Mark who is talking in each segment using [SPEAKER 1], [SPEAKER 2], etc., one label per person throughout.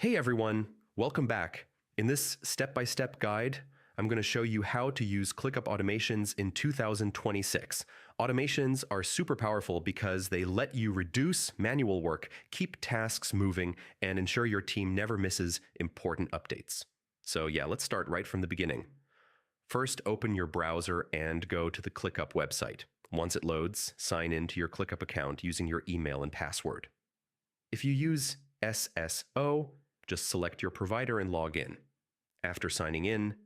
[SPEAKER 1] Hey everyone, welcome back. In this step-by-step guide, I'm going to show you how to use ClickUp automations in 2026. Automations are super powerful because they let you reduce manual work, keep tasks moving, and ensure your team never misses important updates. So yeah, let's start right from the beginning. First, open your browser and go to the ClickUp website. Once it loads, sign in to your ClickUp account using your email and password. If you use SSO, just select your provider and log in. After signing in,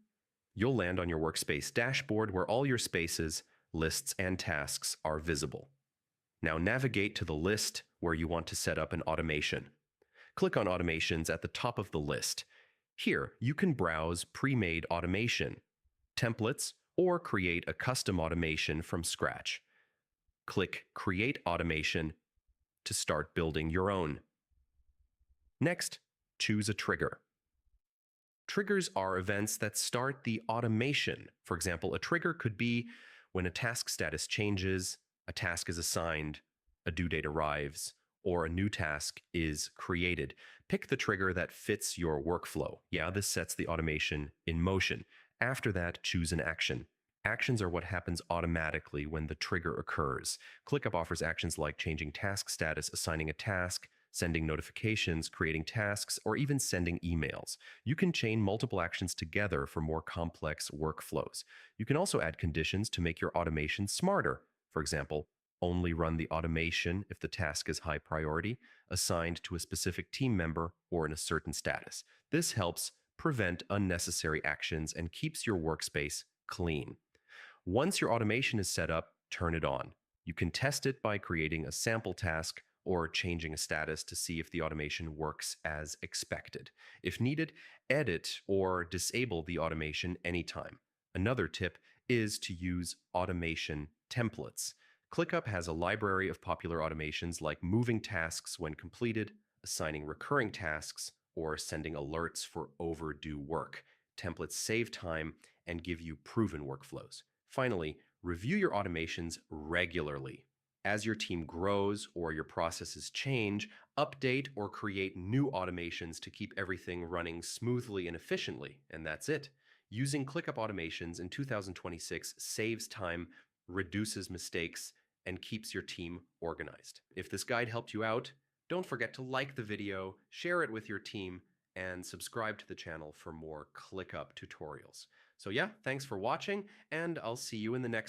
[SPEAKER 1] you'll land on your workspace dashboard where all your spaces, lists, and tasks are visible. Now navigate to the list where you want to set up an automation. Click on Automations at the top of the list. Here, you can browse pre-made automation, templates, or create a custom automation from scratch. Click Create Automation to start building your own. Next, choose a trigger. Triggers are events that start the automation. For example, a trigger could be when a task status changes, a task is assigned, a due date arrives, or a new task is created. Pick the trigger that fits your workflow. Yeah, this sets the automation in motion. After that, choose an action. Actions are what happens automatically when the trigger occurs. ClickUp offers actions like changing task status, assigning a task, sending notifications, creating tasks, or even sending emails. You can chain multiple actions together for more complex workflows. You can also add conditions to make your automation smarter. For example, only run the automation if the task is high priority, assigned to a specific team member, or in a certain status. This helps prevent unnecessary actions and keeps your workspace clean. Once your automation is set up, turn it on. You can test it by creating a sample task or changing a status to see if the automation works as expected. If needed, edit or disable the automation anytime. Another tip is to use automation templates. ClickUp has a library of popular automations like moving tasks when completed, assigning recurring tasks, or sending alerts for overdue work. Templates save time and give you proven workflows. Finally, review your automations regularly. As your team grows or your processes change, update or create new automations to keep everything running smoothly and efficiently. And that's it. Using ClickUp automations in 2026 saves time, reduces mistakes, and keeps your team organized. If this guide helped you out, don't forget to like the video, share it with your team, and subscribe to the channel for more ClickUp tutorials. So yeah, thanks for watching, and I'll see you in the next